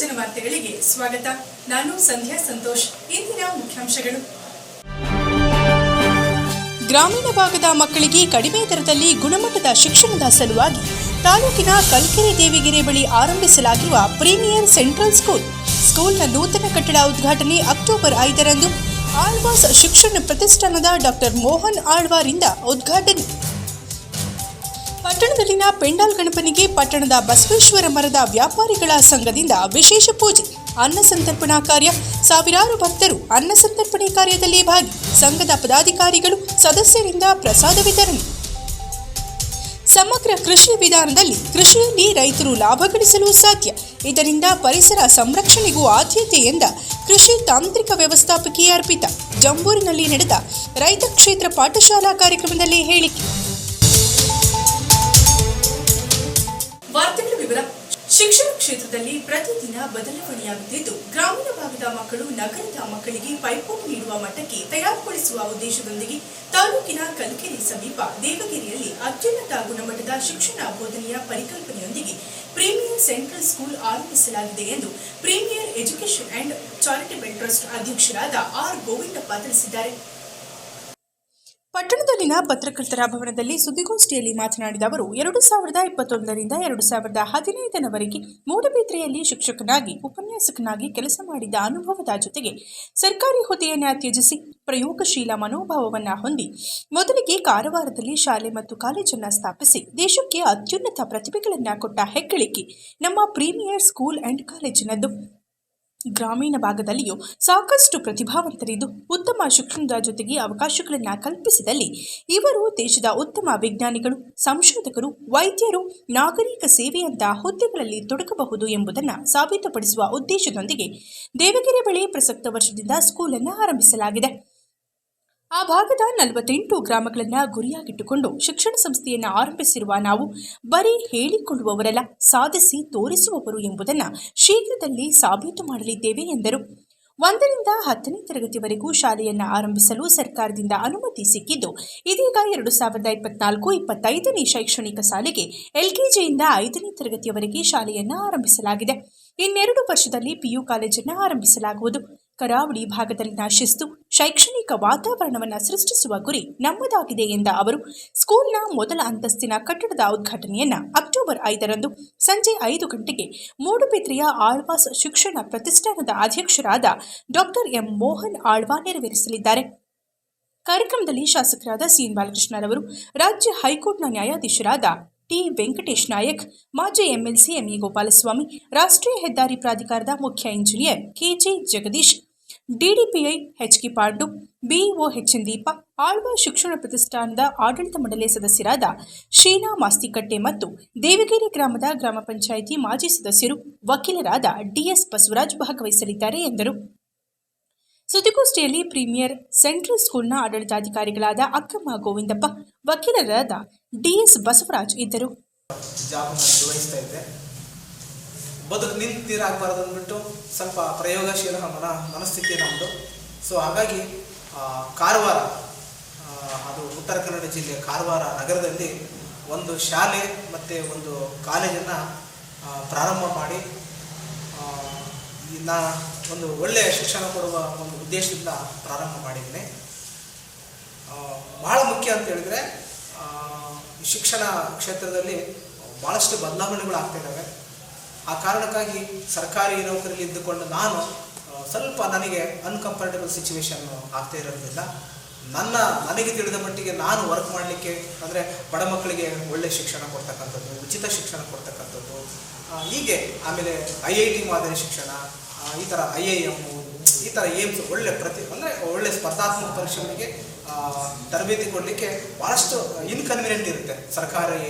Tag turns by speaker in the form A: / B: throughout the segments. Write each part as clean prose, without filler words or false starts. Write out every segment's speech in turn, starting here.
A: ಜನವಾರ್ತೆಗಳಿಗೆ ಸ್ವಾಗತ. ನಾನು ಸಂಧ್ಯಾ ಸಂತೋಷ್. ಇಂದಿನ ಮುಖ್ಯಾಂಶಗಳು. ಗ್ರಾಮೀಣ ಭಾಗದ ಮಕ್ಕಳಿಗೆ ಕಡಿಮೆ ದರದಲ್ಲಿ ಗುಣಮಟ್ಟದ ಶಿಕ್ಷಣದ ಸಲುವಾಗಿ ತಾಲೂಕಿನ ಕಲ್ಕೆರೆ ದೇವಿಗೆರೆ ಬಳಿ ಆರಂಭಿಸಲಾಗಿರುವ ಪ್ರೀಮಿಯರ್ ಸೆಂಟ್ರಲ್ ಸ್ಕೂಲ್ನ ನೂತನ ಕಟ್ಟಡ ಉದ್ಘಾಟನೆ ಅಕ್ಟೋಬರ್ 5ರಂದು ಆಳ್ವಾಸ್ ಶಿಕ್ಷಣ ಪ್ರತಿಷ್ಠಾನದ ಡಾಕ್ಟರ್ ಮೋಹನ್ ಆಳ್ವಾರಿಂದ ಉದ್ಘಾಟನೆ. ಪಟ್ಟಣದಲ್ಲಿನ ಪೆಂಡಾಲ್ ಗಣಪನಿಗೆ ಪಟ್ಟಣದ ಬಸವೇಶ್ವರ ಮರದ ವ್ಯಾಪಾರಿಗಳ ಸಂಘದಿಂದ ವಿಶೇಷ ಪೂಜೆ, ಅನ್ನ ಸಂತರ್ಪಣಾ ಕಾರ್ಯ. ಸಾವಿರಾರು ಭಕ್ತರು ಅನ್ನ ಸಂತರ್ಪಣೆ ಕಾರ್ಯದಲ್ಲಿ ಭಾಗಿ. ಸಂಘದ ಪದಾಧಿಕಾರಿಗಳು ಸದಸ್ಯರಿಂದ ಪ್ರಸಾದ ವಿತರಣೆ. ಸಮಗ್ರ ಕೃಷಿ ವಿಧಾನದಲ್ಲಿ ಕೃಷಿಯಲ್ಲಿ ರೈತರು ಲಾಭ ಗಳಿಸಲು ಸಾಧ್ಯ. ಇದರಿಂದ ಪರಿಸರ ಸಂರಕ್ಷಣೆಗೂ ಆದ್ಯತೆ ಎಂದ ಕೃಷಿ ತಾಂತ್ರಿಕ ವ್ಯವಸ್ಥಾಪಕಿ ಅರ್ಪಿತಾ. ಜಂಬೂರಿನಲ್ಲಿ ನಡೆದ ರೈತ ಕ್ಷೇತ್ರ ಪಾಠಶಾಲಾ ಕಾರ್ಯಕ್ರಮದಲ್ಲಿ ಹೇಳಿಕೆ. ವಾರ್ತೆಗಳ ವಿವರ. ಶಿಕ್ಷಣ ಕ್ಷೇತ್ರದಲ್ಲಿ ಪ್ರತಿದಿನ ಬದಲಾವಣೆಯಾಗುತ್ತಿದ್ದು, ಗ್ರಾಮೀಣ ಭಾಗದ ಮಕ್ಕಳು ನಗರದ ಮಕ್ಕಳಿಗೆ ಪೈಪೋಟಿ ನೀಡುವ ಮಟ್ಟಕ್ಕೆ ತಯಾರುಗೊಳಿಸುವ ಉದ್ದೇಶದೊಂದಿಗೆ ತಾಲೂಕಿನ ಕಲ್ಕೆರೆ ಸಮೀಪ ದೇವಗಿರಿಯಲ್ಲಿ ಅತ್ಯುನ್ನತ ಗುಣಮಟ್ಟದ ಶಿಕ್ಷಣ ಬೋಧನೆಯ ಪರಿಕಲ್ಪನೆಯೊಂದಿಗೆ ಪ್ರೀಮಿಯರ್ ಸೆಂಟ್ರಲ್ ಸ್ಕೂಲ್ ಆರಂಭಿಸಲಾಗಿದೆ ಎಂದು premier education and charitable trust ಅಧ್ಯಕ್ಷರಾದ ಆರ್ ಗೋವಿಂದಪ್ಪ ತಿಳಿಸಿದ್ದಾರೆ. ಪಟ್ಟಣದಲ್ಲಿನ ಪತ್ರಕರ್ತರ ಭವನದಲ್ಲಿ ಸುದ್ದಿಗೋಷ್ಠಿಯಲ್ಲಿ ಮಾತನಾಡಿದ ಅವರು, 2021ರಿಂದ 2015ರವರೆಗೆ ಮೂಡಬಿದ್ರೆಯಲ್ಲಿ ಶಿಕ್ಷಕನಾಗಿ, ಉಪನ್ಯಾಸಕನಾಗಿ ಕೆಲಸ ಮಾಡಿದ ಅನುಭವದ ಜೊತೆಗೆ ಸರ್ಕಾರಿ ಹುದ್ದೆಯನ್ನು ತ್ಯಜಿಸಿ ಪ್ರಯೋಗಶೀಲ ಮನೋಭಾವವನ್ನು ಹೊಂದಿ ಮೊದಲಿಗೆ ಕಾರವಾರದಲ್ಲಿ ಶಾಲೆ ಮತ್ತು ಕಾಲೇಜನ್ನು ಸ್ಥಾಪಿಸಿ ದೇಶಕ್ಕೆ ಅತ್ಯುನ್ನತ ಪ್ರತಿಭೆಗಳನ್ನು ಕೊಟ್ಟ ಹೆಗ್ಗಳಿಕೆ ನಮ್ಮ ಪ್ರೀಮಿಯರ್ ಸ್ಕೂಲ್ ಅಂಡ್ ಕಾಲೇಜಿನದ್ದು. ಗ್ರಾಮೀಣ ಭಾಗದಲ್ಲಿಯೂ ಸಾಕಷ್ಟು ಪ್ರತಿಭಾವಂತರಿದ್ದು ಉತ್ತಮ ಶಿಕ್ಷಣದ ಜೊತೆಗೆ ಅವಕಾಶಗಳನ್ನು ಕಲ್ಪಿಸಿದಲ್ಲಿ ಇವರು ದೇಶದ ಉತ್ತಮ ವಿಜ್ಞಾನಿಗಳು, ಸಂಶೋಧಕರು, ವೈದ್ಯರು, ನಾಗರಿಕ ಸೇವೆಯಂತಹ ಹುದ್ದೆಗಳಲ್ಲಿ ತೊಡಗಬಹುದು ಎಂಬುದನ್ನು ಸಾಬೀತುಪಡಿಸುವ ಉದ್ದೇಶದೊಂದಿಗೆ ದೇವಗಿರಿ ಬಳಿ ಪ್ರಸಕ್ತ ವರ್ಷದಿಂದ ಸ್ಕೂಲನ್ನು ಆರಂಭಿಸಲಾಗಿದೆ. ಆ ಭಾಗದ 48 ಗ್ರಾಮಗಳನ್ನು ಗುರಿಯಾಗಿಟ್ಟುಕೊಂಡು ಶಿಕ್ಷಣ ಸಂಸ್ಥೆಯನ್ನು ಆರಂಭಿಸಿರುವ ನಾವು ಬರೀ ಹೇಳಿಕೊಳ್ಳುವವರಲ್ಲ, ಸಾಧಿಸಿ ತೋರಿಸುವವರು ಎಂಬುದನ್ನು ಶೀಘ್ರದಲ್ಲಿ ಸಾಬೀತು ಮಾಡಲಿದ್ದೇವೆ ಎಂದರು. 1ರಿಂದ 10ನೇ ತರಗತಿವರೆಗೂ ಶಾಲೆಯನ್ನು ಆರಂಭಿಸಲು ಸರ್ಕಾರದಿಂದ ಅನುಮತಿ ಸಿಕ್ಕಿದ್ದು, ಇದೀಗ 2024-25ನೇ ಶೈಕ್ಷಣಿಕ ಸಾಲಿಗೆ ಎಲ್ಕೆಜಿಯಿಂದ 5ನೇ ತರಗತಿಯವರೆಗೆ ಶಾಲೆಯನ್ನು ಆರಂಭಿಸಲಾಗಿದೆ. ಇನ್ನೆರಡು ವರ್ಷದಲ್ಲಿ ಪಿಯು ಕಾಲೇಜನ್ನು ಆರಂಭಿಸಲಾಗುವುದು. ಕರಾವಳಿ ಭಾಗದಲ್ಲಿನ ಶಿಸ್ತು, ಶೈಕ್ಷಣಿಕ ವಾತಾವರಣವನ್ನು ಸೃಷ್ಟಿಸುವ ಗುರಿ ನಮ್ಮದಾಗಿದೆ ಎಂದ ಅವರು, ಸ್ಕೂಲ್ನ ಮೊದಲ ಅಂತಸ್ತಿನ ಕಟ್ಟಡದ ಉದ್ಘಾಟನೆಯನ್ನು ಅಕ್ಟೋಬರ್ 5ರಂದು ಸಂಜೆ 5 ಗಂಟೆಗೆ ಮೂಡುಬಿದ್ರೆಯ ಆಳ್ವಾಸ್ ಶಿಕ್ಷಣ ಪ್ರತಿಷ್ಠಾನದ ಅಧ್ಯಕ್ಷರಾದ ಡಾಕ್ಟರ್ ಎಂ ಮೋಹನ್ ಆಳ್ವಾ ನೆರವೇರಿಸಲಿದ್ದಾರೆ. ಕಾರ್ಯಕ್ರಮದಲ್ಲಿ ಶಾಸಕರಾದ ಸಿಎನ್ ಬಾಲಕೃಷ್ಣರವರು, ರಾಜ್ಯ ಹೈಕೋರ್ಟ್ನ ನ್ಯಾಯಾಧೀಶರಾದ ಟಿ ವೆಂಕಟೇಶ್ ನಾಯಕ್, ಮಾಜಿ ಎಂಎಲ್ಸಿ ಎಂಇ ಗೋಪಾಲಸ್ವಾಮಿ, ರಾಷ್ಟ್ರೀಯ ಹೆದ್ದಾರಿ ಪ್ರಾಧಿಕಾರದ ಮುಖ್ಯ engineer K J Jagadish, DDPI H K Pandu, BEO H N Deepa, Alva ಶಿಕ್ಷಣ ಪ್ರತಿಷ್ಠಾನದ ಆಡಳಿತ ಮಂಡಳಿ ಸದಸ್ಯರಾದ ಶೀನಾ ಮಾಸ್ತಿಕಟ್ಟೆ ಮತ್ತು ದೇವಗಿರಿ ಗ್ರಾಮದ ಗ್ರಾಮ ಪಂಚಾಯಿತಿ ಮಾಜಿ ಸದಸ್ಯರು, ವಕೀಲರಾದ ಡಿಎಸ್ ಬಸವರಾಜ್ ಭಾಗವಹಿಸಲಿದ್ದಾರೆ ಎಂದರು. ಸುದ್ದಿಗೋಷ್ಠಿಯಲ್ಲಿ ಪ್ರೀಮಿಯರ್ ಸೆಂಟ್ರಲ್ ಸ್ಕೂಲ್ನ ಆಡಳಿತಾಧಿಕಾರಿಗಳಾದ ಅಕ್ಕಮ್ಮ ಗೋವಿಂದಪ್ಪ, ವಕೀಲರಾದ ಡಿಎಸ್ ಬಸವರಾಜ್ ಇದ್ದರು.
B: ಬದುಕು ನಿಂತಿರಾಗಬಾರ್ದು ಅಂದ್ಬಿಟ್ಟು ಸ್ವಲ್ಪ ಪ್ರಯೋಗಶೀಲ ಮನಸ್ಥಿತಿ ನಮ್ಮದು. ಸೊ ಹಾಗಾಗಿ ಕಾರವಾರ, ಅದು ಉತ್ತರ ಕನ್ನಡ ಜಿಲ್ಲೆಯ ಕಾರವಾರ ನಗರದಲ್ಲಿ ಒಂದು ಶಾಲೆ ಮತ್ತು ಒಂದು ಕಾಲೇಜನ್ನು ಪ್ರಾರಂಭ ಮಾಡಿ ಒಂದು ಒಳ್ಳೆಯ ಶಿಕ್ಷಣ ಕೊಡುವ ಒಂದು ಉದ್ದೇಶದಿಂದ ಪ್ರಾರಂಭ ಮಾಡಿದ್ದೀನಿ. ಬಹಳ ಮುಖ್ಯ ಅಂತ ಹೇಳಿದರೆ, ಶಿಕ್ಷಣ ಕ್ಷೇತ್ರದಲ್ಲಿ ಭಾಳಷ್ಟು ಬದಲಾವಣೆಗಳು ಆಗ್ತಿದ್ದಾವೆ. ಆ ಕಾರಣಕ್ಕಾಗಿ ಸರ್ಕಾರಿ ನೌಕರಿಯಲ್ಲಿ ಇದ್ದುಕೊಂಡು ನಾನು ಸ್ವಲ್ಪ ನನಗೆ ಅನ್ಕಂಫರ್ಟಬಲ್ ಸಿಚುವೇಶನ್ ಆಗ್ತಾ ಇರೋದ್ರಿಂದ ನನಗೆ ತಿಳಿದ ಮಟ್ಟಿಗೆ ನಾನು ವರ್ಕ್ ಮಾಡಲಿಕ್ಕೆ, ಅಂದರೆ ಬಡ ಮಕ್ಕಳಿಗೆ ಒಳ್ಳೆ ಶಿಕ್ಷಣ ಕೊಡ್ತಕ್ಕಂಥದ್ದು, ಉಚಿತ ಶಿಕ್ಷಣ ಕೊಡ್ತಕ್ಕಂಥದ್ದು, ಹೀಗೆ ಆಮೇಲೆ IIT ಮಾದರಿ ಶಿಕ್ಷಣ, ಈ ಥರ IIM, ಈ ಥರ ಏಮ್ಸ್, ಒಳ್ಳೆ ಸ್ಪರ್ಧಾತ್ಮಕ ಪರೀಕ್ಷೆಗಳಿಗೆ ತರಬೇತಿ ಕೊಡಲಿಕ್ಕೆ ಭಾಳಷ್ಟು ಇನ್ಕನ್ವೀನಿಯೆಂಟ್ ಇರುತ್ತೆ ಸರ್ಕಾರಿ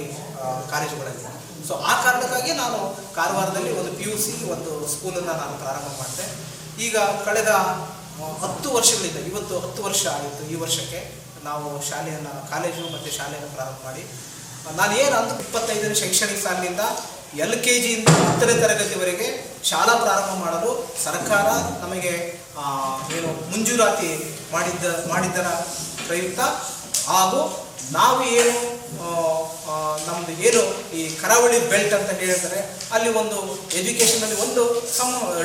B: ಕಾಲೇಜುಗಳಲ್ಲಿ. ಸೊ ಆ ಕಾರಣಕ್ಕಾಗಿ ನಾನು ಕಾರವಾರದಲ್ಲಿ ಒಂದು PUC ಒಂದು ಸ್ಕೂಲನ್ನು ನಾನು ಪ್ರಾರಂಭ ಮಾಡಿದೆ. ಈಗ ಕಳೆದ 10 ವರ್ಷಗಳಿಂದ, ಇವತ್ತು 10 ವರ್ಷ ಆಯಿತು. ಈ ವರ್ಷಕ್ಕೆ ನಾವು ಕಾಲೇಜು ಮತ್ತು ಶಾಲೆಯನ್ನು ಪ್ರಾರಂಭ ಮಾಡಿ ನಾನೇನು ಅಂದು 25ನೇ ಶೈಕ್ಷಣಿಕ ಸಾಲಿನಿಂದ LKGಯಿಂದ 10ನೇ ತರಗತಿವರೆಗೆ ಶಾಲಾ ಪ್ರಾರಂಭ ಮಾಡಲು ಸರ್ಕಾರ ನಮಗೆ ಮಂಜೂರಾತಿ ಮಾಡಿದ್ದರ ಪ್ರಯುಕ್ತ ಹಾಗೂ ನಾವು ಏನು ನಮ್ಮದು ಏನು ಈ ಕರಾವಳಿ ಬೆಲ್ಟ್ ಅಂತ ಹೇಳ್ತಾರೆ, ಅಲ್ಲಿ ಒಂದು ಎಜುಕೇಷನಲ್ಲಿ ಒಂದು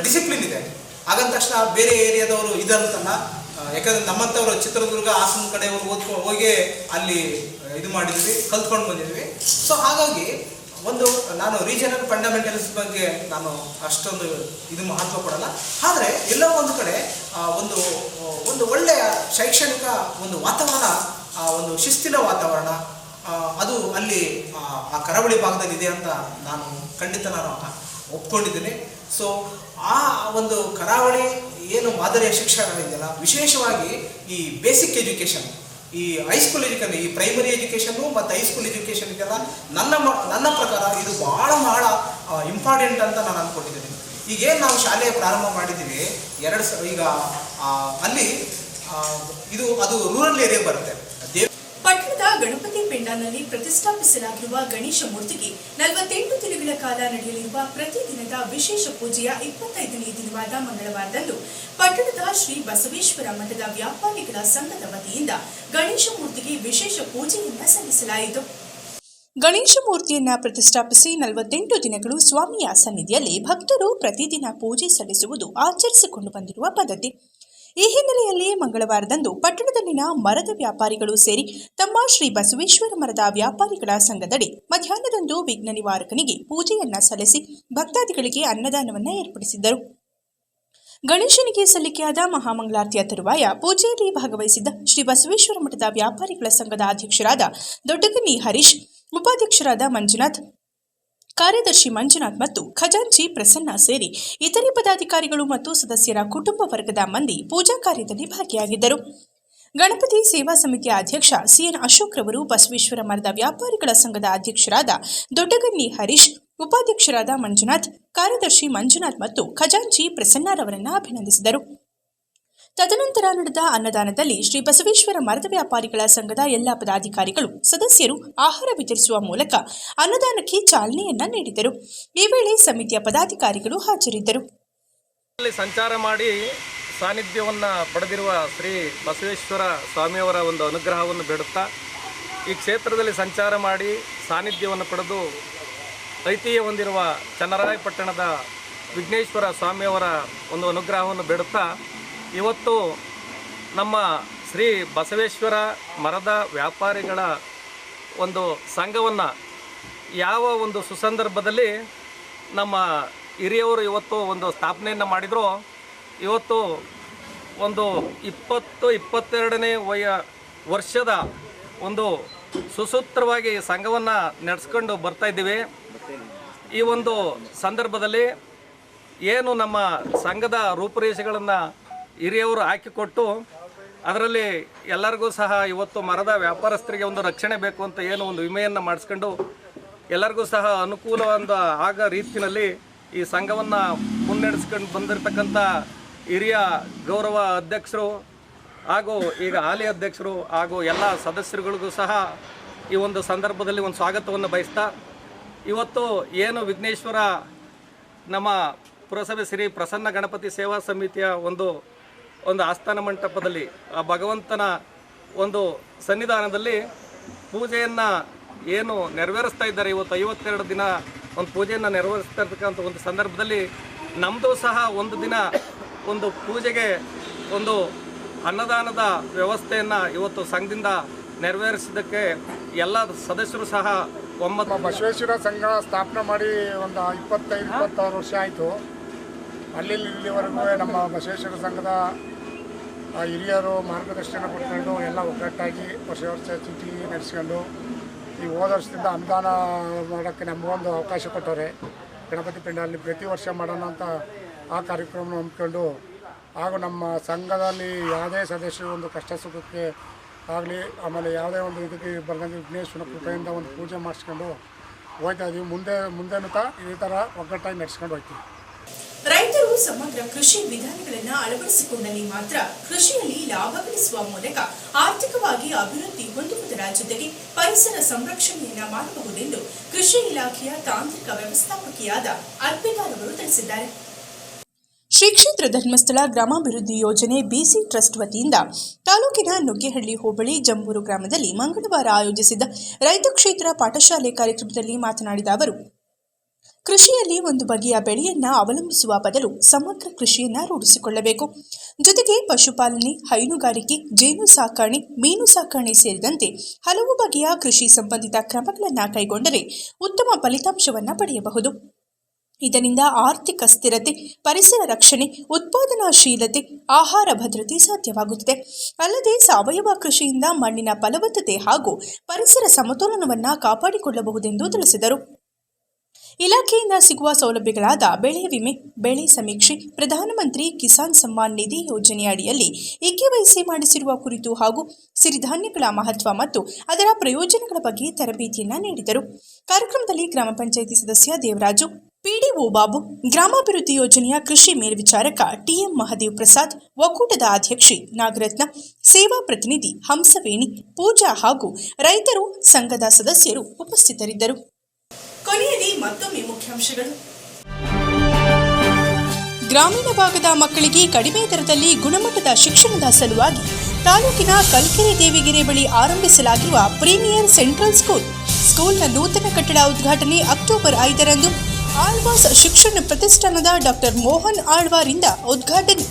B: ಡಿಸಿಪ್ಲಿನ್ ಇದೆ. ಹಾಗಂದ ತಕ್ಷಣ ಬೇರೆ ಏರಿಯಾದವರು ಇದಂತಲ್ಲ, ಯಾಕಂದರೆ ನಮ್ಮಂಥವ್ರು ಚಿತ್ರದುರ್ಗ ಹಾಸನ ಕಡೆಯವರು ಹೋಗಿ ಅಲ್ಲಿ ಇದು ಮಾಡಿದ್ವಿ, ಕಲ್ತ್ಕೊಂಡು ಬಂದಿದ್ವಿ. ಸೊ ಹಾಗಾಗಿ ನಾನು ರೀಜನಲ್ ಫಂಡಮೆಂಟಲ್ಸ್ ಬಗ್ಗೆ ನಾನು ಅಷ್ಟೊಂದು ಇದು ಮಹತ್ವ ಕೊಡಲ್ಲ. ಆದರೆ ಎಲ್ಲೋ ಒಂದು ಕಡೆ ಒಂದು ಒಳ್ಳೆಯ ಶೈಕ್ಷಣಿಕ ಒಂದು ವಾತಾವರಣ, ಒಂದು ಶಿಸ್ತಿನ ವಾತಾವರಣ ಅದು ಅಲ್ಲಿ ಆ ಕರಾವಳಿ ಭಾಗದಲ್ಲಿ ಇದೆ ಅಂತ ಖಂಡಿತ ನಾನು ಒಪ್ಕೊಂಡಿದ್ದೀನಿ. ಸೊ ಆ ಒಂದು ಕರಾವಳಿ ಏನು ಮಾದರಿಯ ಶಿಕ್ಷಣ ಇದೆಯಲ್ಲ, ವಿಶೇಷವಾಗಿ ಈ ಬೇಸಿಕ್ ಎಜುಕೇಷನ್, ಈ ಹೈಸ್ಕೂಲ್ ಎಜುಕೇಷನ್, ಈ ಪ್ರೈಮರಿ ಎಜುಕೇಷನ್ನು ಮತ್ತು ಹೈಸ್ಕೂಲ್ ಎಜುಕೇಷನ್ ಇದೆಯಲ್ಲ, ನನ್ನ ಪ್ರಕಾರ ಇದು ಭಾಳ ಇಂಪಾರ್ಟೆಂಟ್ ಅಂತ ನಾನು ಅಂದ್ಕೊಂಡಿದ್ದೀನಿ. ಈಗೇನು ನಾವು ಶಾಲೆ ಪ್ರಾರಂಭ ಮಾಡಿದ್ದೀವಿ ಈಗ ಅಲ್ಲಿ ಅದು ರೂರಲ್ ಏರಿಯಾ ಬರುತ್ತೆ.
A: ಪಟ್ಟಣದ ಗಣಪತಿ ಪೆಂಡಾಲ್ನಲ್ಲಿ ಪ್ರತಿಷ್ಠಾಪಿಸಲಾಗಿರುವ ಗಣೇಶ ಮೂರ್ತಿಗೆ 48 ದಿನಗಳ ಕಾಲ ನಡೆಯಲಿರುವ ಪ್ರತಿದಿನದ ವಿಶೇಷ ಪೂಜೆಯ 25ನೇ ದಿನವಾದ ಮಂಗಳವಾರದಂದು ಪಟ್ಟಣದ ಶ್ರೀ ಬಸವೇಶ್ವರ ಮಠದ ವ್ಯಾಪಾರಿಗಳ ಸಂಘದ ವತಿಯಿಂದ ಗಣೇಶ ಮೂರ್ತಿಗೆ ವಿಶೇಷ ಪೂಜೆಯನ್ನು ಸಲ್ಲಿಸಲಾಯಿತು. ಗಣೇಶ ಮೂರ್ತಿಯನ್ನ ಪ್ರತಿಷ್ಠಾಪಿಸಿ 48 ದಿನಗಳು ಸ್ವಾಮಿಯ ಸನ್ನಿಧಿಯಲ್ಲಿ ಭಕ್ತರು ಪ್ರತಿದಿನ ಪೂಜೆ ಸಲ್ಲಿಸುವುದು ಆಚರಿಸಿಕೊಂಡು ಬಂದಿರುವ ಪದ್ಧತಿ. ಈ ಹಿನ್ನೆಲೆಯಲ್ಲಿ ಮಂಗಳವಾರದಂದು ಪಟ್ಟಣದಲ್ಲಿನ ಮರದ ವ್ಯಾಪಾರಿಗಳು ಸೇರಿ ತಮ್ಮ ಶ್ರೀ ಬಸವೇಶ್ವರ ಮರದ ವ್ಯಾಪಾರಿಗಳ ಸಂಘದಡಿ ಮಧ್ಯಾಹ್ನದಂದು ವಿಘ್ನ ನಿವಾರಕನಿಗೆ ಪೂಜೆಯನ್ನ ಸಲ್ಲಿಸಿ ಭಕ್ತಾದಿಗಳಿಗೆ ಅನ್ನದಾನವನ್ನ ಏರ್ಪಡಿಸಿದ್ದರು. ಗಣೇಶನಿಗೆ ಸಲ್ಲಿಕೆಯಾದ ಮಹಾಮಂಗಳಾರತಿಯ ತರುವಾಯ ಪೂಜೆಯಲ್ಲಿ ಭಾಗವಹಿಸಿದ್ದ ಶ್ರೀ ಬಸವೇಶ್ವರ ಮಠದ ವ್ಯಾಪಾರಿಗಳ ಸಂಘದ ಅಧ್ಯಕ್ಷರಾದ ದೊಡ್ಡಗನ್ನಿ ಹರೀಶ್, ಉಪಾಧ್ಯಕ್ಷರಾದ ಮಂಜುನಾಥ್, ಕಾರ್ಯದರ್ಶಿ ಮಂಜುನಾಥ್ ಮತ್ತು ಖಜಾಂಚಿ ಪ್ರಸನ್ನ ಸೇರಿ ಇತರೆ ಪದಾಧಿಕಾರಿಗಳು ಮತ್ತು ಸದಸ್ಯರ ಕುಟುಂಬ ವರ್ಗದ ಮಂದಿ ಪೂಜಾ ಕಾರ್ಯದಲ್ಲಿ ಭಾಗಿಯಾಗಿದ್ದರು. ಗಣಪತಿ ಸೇವಾ ಸಮಿತಿಯ ಅಧ್ಯಕ್ಷ ಸಿಎನ್ ಅಶೋಕ್ ರವರು ಬಸವೇಶ್ವರ ಮರದ ವ್ಯಾಪಾರಿಗಳ ಸಂಘದ ಅಧ್ಯಕ್ಷರಾದ ದೊಡ್ಡಗನ್ನಿ ಹರೀಶ್, ಉಪಾಧ್ಯಕ್ಷರಾದ ಮಂಜುನಾಥ್, ಕಾರ್ಯದರ್ಶಿ ಮಂಜುನಾಥ್ ಮತ್ತು ಖಜಾಂಚಿ ಪ್ರಸನ್ನರವರನ್ನು ಅಭಿನಂದಿಸಿದರು. ತದನಂತರ ನಡೆದ ಅನ್ನದಾನದಲ್ಲಿ ಶ್ರೀ ಬಸವೇಶ್ವರ ಮರದ ವ್ಯಾಪಾರಿಗಳ ಸಂಘದ ಎಲ್ಲ ಪದಾಧಿಕಾರಿಗಳು ಸದಸ್ಯರು ಆಹಾರ ವಿತರಿಸುವ ಮೂಲಕ ಅನ್ನದಾನಕ್ಕೆ ಚಾಲನೆಯನ್ನ ನೀಡಿದರು. ಈ ವೇಳೆ ಸಮಿತಿಯ ಪದಾಧಿಕಾರಿಗಳು ಹಾಜರಿದ್ದರು.
C: ಸಂಚಾರ ಮಾಡಿ ಸಾನ್ನಿಧ್ಯವನ್ನು ಪಡೆದಿರುವ ಶ್ರೀ ಬಸವೇಶ್ವರ ಸ್ವಾಮಿಯವರ ಒಂದು ಅನುಗ್ರಹವನ್ನು ಬೇಡುತ್ತಾ ಈ ಕ್ಷೇತ್ರದಲ್ಲಿ ಸಂಚಾರ ಮಾಡಿ ಸಾನ್ನಿಧ್ಯವನ್ನು ಪಡೆದು ಐತಿಹ್ಯ ಹೊಂದಿರುವ ಚನ್ನರಾಯಪಟ್ಟಣದ ವಿಘ್ನೇಶ್ವರ ಸ್ವಾಮಿಯವರ ಒಂದು ಅನುಗ್ರಹವನ್ನು ಬೇಡುತ್ತಾ ಇವತ್ತು ನಮ್ಮ ಶ್ರೀ ಬಸವೇಶ್ವರ ಮರದ ವ್ಯಾಪಾರಿಗಳ ಒಂದು ಸಂಘವನ್ನು ಯಾವ ಒಂದು ಸುಸಂದರ್ಭದಲ್ಲಿ ನಮ್ಮ ಹಿರಿಯವರು ಇವತ್ತು ಒಂದು ಸ್ಥಾಪನೆಯನ್ನು ಮಾಡಿದ್ರು, ಇವತ್ತು ಒಂದು 22ನೇ ವರ್ಷದ ಒಂದು ಸುಸೂತ್ರವಾಗಿ ಸಂಘವನ್ನು ನಡೆಸ್ಕೊಂಡು ಬರ್ತಾಯಿದ್ದೀವಿ. ಈ ಒಂದು ಸಂದರ್ಭದಲ್ಲಿ ಏನು ನಮ್ಮ ಸಂಘದ ರೂಪುರೇಷೆಗಳನ್ನು ಹಿರಿಯವರು ಹಾಕಿಕೊಟ್ಟು ಅದರಲ್ಲಿ ಎಲ್ಲರಿಗೂ ಸಹ ಇವತ್ತು ಮರದ ವ್ಯಾಪಾರಸ್ಥರಿಗೆ ಒಂದು ರಕ್ಷಣೆ ಬೇಕು ಅಂತ ಏನು ಒಂದು ವಿಮೆಯನ್ನು ಮಾಡಿಸ್ಕೊಂಡು ಎಲ್ಲರಿಗೂ ಸಹ ಅನುಕೂಲವಾದ ಆಗ ರೀತಿಯಲ್ಲಿ ಈ ಸಂಘವನ್ನು ಮುನ್ನಡೆಸ್ಕೊಂಡು ಬಂದಿರತಕ್ಕಂಥ ಹಿರಿಯ ಗೌರವ ಅಧ್ಯಕ್ಷರು ಹಾಗೂ ಈಗ ಹಾಲಿ ಅಧ್ಯಕ್ಷರು ಹಾಗೂ ಎಲ್ಲ ಸದಸ್ಯರುಗಳಿಗೂ ಸಹ ಈ ಒಂದು ಸಂದರ್ಭದಲ್ಲಿ ಒಂದು ಸ್ವಾಗತವನ್ನು ಬಯಸ್ತಾ, ಇವತ್ತು ಏನು ವಿಘ್ನೇಶ್ವರ ನಮ್ಮ ಪುರಸಭೆ ಶ್ರೀ ಪ್ರಸನ್ನ ಗಣಪತಿ ಸೇವಾ ಸಮಿತಿಯ ಒಂದು ಆಸ್ಥಾನ ಮಂಟಪದಲ್ಲಿ ಆ ಭಗವಂತನ ಒಂದು ಸನ್ನಿಧಾನದಲ್ಲಿ ಪೂಜೆಯನ್ನು ಏನು ನೆರವೇರಿಸ್ತಾ ಇದ್ದಾರೆ. ಇವತ್ತು 52 ದಿನ ಒಂದು ಪೂಜೆಯನ್ನು ನೆರವೇರಿಸ್ತಾ ಇರ್ತಕ್ಕಂಥ ಒಂದು ಸಂದರ್ಭದಲ್ಲಿ ನಮ್ಮದು ಸಹ ಒಂದು ದಿನ ಒಂದು ಪೂಜೆಗೆ ಒಂದು ಅನ್ನದಾನದ ವ್ಯವಸ್ಥೆಯನ್ನು ಇವತ್ತು ಸಂಘದಿಂದ ನೆರವೇರಿಸಿದ್ದಕ್ಕೆ ಎಲ್ಲ ಸದಸ್ಯರು ಸಹ
D: ಬಸವೇಶ್ವರ ಸಂಘ ಸ್ಥಾಪನೆ ಮಾಡಿ ಒಂದು 25-26 ವರ್ಷ ಆಯಿತು. ಇಲ್ಲಿವರೆಗೂ ನಮ್ಮ ಬಸವೇಶ್ವರ ಸಂಘದ ಹಿರಿಯರು ಮಾರ್ಗದರ್ಶನ ಕೊಟ್ಕೊಂಡು ಎಲ್ಲ ಒಗ್ಗಟ್ಟಾಗಿ ವರ್ಷ ಚೀಟಿ ನಡೆಸ್ಕೊಂಡು ಈ ಹೋದ ವರ್ಷದಿಂದ ಅನುದಾನ ಮಾಡೋಕ್ಕೆ ನಮಗೊಂದು ಅವಕಾಶ ಕೊಟ್ಟವ್ರೆ. ಗಣಪತಿ ಪೆಂಡಾಲಲ್ಲಿ ಪ್ರತಿ ವರ್ಷ ಮಾಡೋಣ ಅಂತ ಆ ಕಾರ್ಯಕ್ರಮ ಹೊಂದ್ಕೊಂಡು ಹಾಗೂ ನಮ್ಮ ಸಂಘದಲ್ಲಿ ಯಾವುದೇ ಸದಸ್ಯರು ಒಂದು ಕಷ್ಟ ಸುಖಕ್ಕೆ ಆಗಲಿ ಆಮೇಲೆ ಯಾವುದೇ ಒಂದು ಇದಕ್ಕೆ ಬರೆದಂಗೆ ವಿಘ್ನೇಶ್ವರ ಕೃಪೆಯಿಂದ ಒಂದು ಪೂಜೆ ಮಾಡಿಸ್ಕೊಂಡು ಹೋಗ್ತಾ ಇದ್ದೀವಿ. ಮುಂದೆನೂ ಈ ಥರ ಒಗ್ಗಟ್ಟಾಗಿ ನಡೆಸ್ಕೊಂಡು ಹೋಗ್ತೀವಿ.
A: ರೈತರು ಸಮಗ್ರ ಕೃಷಿ ವಿಧಾನಗಳನ್ನು ಅಳವಡಿಸಿಕೊಂಡಲ್ಲಿ ಮಾತ್ರ ಕೃಷಿಯಲ್ಲಿ ಲಾಭ ಗಳಿಸುವ ಮೂಲಕ ಆರ್ಥಿಕವಾಗಿ ಅಭಿವೃದ್ಧಿ ಹೊಂದುವುದರ ಜೊತೆಗೆ ಪರಿಸರ ಸಂರಕ್ಷಣೆಯನ್ನ ಮಾಡಬಹುದೆಂದು ಕೃಷಿ ಇಲಾಖೆಯ ತಾಂತ್ರಿಕ ವ್ಯವಸ್ಥಾಪಕಿಯಾದ ಅರ್ಪಿತಾ ರವರು ತಿಳಿಸಿದ್ದಾರೆ. ಶ್ರೀ ಕ್ಷೇತ್ರ ಧರ್ಮಸ್ಥಳ ಗ್ರಾಮಾಭಿವೃದ್ಧಿ ಯೋಜನೆ ಬಿಸಿ ಟ್ರಸ್ಟ್ ವತಿಯಿಂದ ತಾಲೂಕಿನ ನುಗ್ಗೇಹಳ್ಳಿ ಹೋಬಳಿ ಜಂಬೂರು ಗ್ರಾಮದಲ್ಲಿ ಮಂಗಳವಾರ ಆಯೋಜಿಸಿದ್ದ ರೈತ ಕ್ಷೇತ್ರ ಪಾಠಶಾಲೆ ಕಾರ್ಯಕ್ರಮದಲ್ಲಿ ಮಾತನಾಡಿದ ಅವರು, ಕೃಷಿಯಲ್ಲಿ ಒಂದು ಬಗೆಯ ಬೆಳೆಯನ್ನ ಅವಲಂಬಿಸುವ ಬದಲು ಸಮಗ್ರ ಕೃಷಿಯನ್ನ ರೂಢಿಸಿಕೊಳ್ಳಬೇಕು. ಜೊತೆಗೆ ಪಶುಪಾಲನೆ, ಹೈನುಗಾರಿಕೆ, ಜೇನು ಸಾಕಾಣೆ, ಮೀನು ಸಾಕಾಣೆ ಸೇರಿದಂತೆ ಹಲವು ಬಗೆಯ ಕೃಷಿ ಸಂಬಂಧಿತ ಕ್ರಮಗಳನ್ನು ಕೈಗೊಂಡರೆ ಉತ್ತಮ ಫಲಿತಾಂಶವನ್ನು ಪಡೆಯಬಹುದು. ಇದರಿಂದ ಆರ್ಥಿಕ ಸ್ಥಿರತೆ, ಪರಿಸರ ರಕ್ಷಣೆ, ಉತ್ಪಾದನಾಶೀಲತೆ, ಆಹಾರ ಭದ್ರತೆ ಸಾಧ್ಯವಾಗುತ್ತದೆ. ಅಲ್ಲದೆ ಸಾವಯವ ಕೃಷಿಯಿಂದ ಮಣ್ಣಿನ ಫಲವತ್ತತೆ ಹಾಗೂ ಪರಿಸರ ಸಮತೋಲನವನ್ನು ಕಾಪಾಡಿಕೊಳ್ಳಬಹುದೆಂದು ತಿಳಿಸಿದರು. ಇಲಾಖೆಯಿಂದ ಸಿಗುವ ಸೌಲಭ್ಯಗಳಾದ ಬೆಳೆ ವಿಮೆ, ಬೆಳೆ ಸಮೀಕ್ಷೆ, ಪ್ರಧಾನಮಂತ್ರಿ ಕಿಸಾನ್ ಸಮ್ಮಾನ್ ನಿಧಿ ಯೋಜನೆ ಅಡಿಯಲ್ಲಿ EKYC ಮಾಡಿಸಿರುವ ಕುರಿತು ಹಾಗೂ ಸಿರಿಧಾನ್ಯಗಳ ಮಹತ್ವ ಮತ್ತು ಅದರ ಪ್ರಯೋಜನಗಳ ಬಗ್ಗೆ ತರಬೇತಿಯನ್ನು ನೀಡಿದರು. ಕಾರ್ಯಕ್ರಮದಲ್ಲಿ ಗ್ರಾಮ ಪಂಚಾಯಿತಿ ಸದಸ್ಯ ದೇವರಾಜು, PDO ಬಾಬು, ಗ್ರಾಮಾಭಿವೃದ್ಧಿ ಯೋಜನೆಯ ಕೃಷಿ ಮೇಲ್ವಿಚಾರಕ TM ಮಹದೇವ್ ಪ್ರಸಾದ್, ಒಕ್ಕೂಟದ ಅಧ್ಯಕ್ಷೆ ನಾಗರತ್ನ, ಸೇವಾ ಪ್ರತಿನಿಧಿ ಹಂಸವೇಣಿ, ಪೂಜಾ ಹಾಗೂ ರೈತರು, ಸಂಘದ ಸದಸ್ಯರು ಉಪಸ್ಥಿತರಿದ್ದರು. ಕೊನೆಯಲ್ಲಿ ಮತ್ತೊಮ್ಮೆ ಮುಖ್ಯಾಂಶಗಳು. ಗ್ರಾಮೀಣ ಭಾಗದ ಮಕ್ಕಳಿಗೆ ಕಡಿಮೆ ದರದಲ್ಲಿ ಗುಣಮಟ್ಟದ ಶಿಕ್ಷಣದ ಸಲುವಾಗಿ ತಾಲೂಕಿನ ಕಲ್ಕೆರೆ ದೇವಿಗೆರೆ ಬಳಿ ಆರಂಭಿಸಲಾಗಿರುವ ಪ್ರೀಮಿಯರ್ ಸೆಂಟ್ರಲ್ ಸ್ಕೂಲ್ನ ನೂತನ ಕಟ್ಟಡ ಉದ್ಘಾಟನೆ ಅಕ್ಟೋಬರ್ 5ರಂದು ಆಳ್ವಾಸ್ ಶಿಕ್ಷಣ ಪ್ರತಿಷ್ಠಾನದ ಡಾಕ್ಟರ್ ಮೋಹನ್ ಆಳ್ವಾರಿಂದ ಉದ್ಘಾಟನೆ.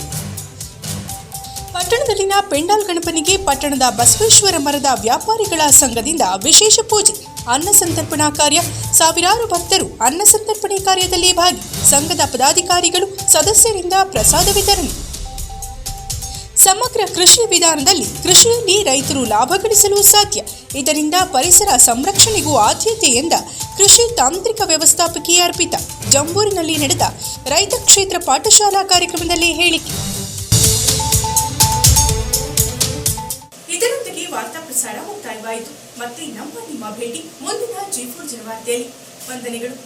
A: ಪಟ್ಟಣದಲ್ಲಿನ ಪೆಂಡಾಲ್ ಗಣಪನಿಗೆ ಪಟ್ಟಣದ ಬಸವೇಶ್ವರ ಮರದ ವ್ಯಾಪಾರಿಗಳ ಸಂಘದಿಂದ ವಿಶೇಷ ಪೂಜೆ, ಅನ್ನ ಸಂತರ್ಪಣಾ ಕಾರ್ಯ, ಸಾವಿರಾರು ಭಕ್ತರು ಅನ್ನ ಸಂತರ್ಪಣೆ ಕಾರ್ಯದಲ್ಲಿ ಭಾಗಿ, ಸಂಘದ ಪದಾಧಿಕಾರಿಗಳು ಸದಸ್ಯರಿಂದ ಪ್ರಸಾದ ವಿತರಣೆ. ಸಮಗ್ರ ಕೃಷಿ ವಿಧಾನದಲ್ಲಿ ಕೃಷಿಯಲ್ಲಿ ರೈತರು ಲಾಭ ಗಳಿಸಲು ಸಾಧ್ಯ, ಇದರಿಂದ ಪರಿಸರ ಸಂರಕ್ಷಣೆಗೂ ಆದ್ಯತೆ ಎಂದ ಕೃಷಿ ತಾಂತ್ರಿಕ ವ್ಯವಸ್ಥಾಪಕಿ ಅರ್ಪಿತಾ. ಜಂಬೂರಿನಲ್ಲಿ ನಡೆದ ರೈತ ಕ್ಷೇತ್ರ ಪಾಠಶಾಲಾ ಕಾರ್ಯಕ್ರಮದಲ್ಲಿ ಹೇಳಿಕೆ. ಇದರೊಂದಿಗೆ ವಾರ್ತಾ ಪ್ರಸಾರ ಮುಕ್ತಾಯವಾಯಿತು. ಮತ್ತೆ ನಿಮ್ಮ ಭೇಟಿ ಮುಂದಿನ G4 ಜನವಾರ್ತೆಯಲ್ಲಿ. ವಂದನೆಗಳು.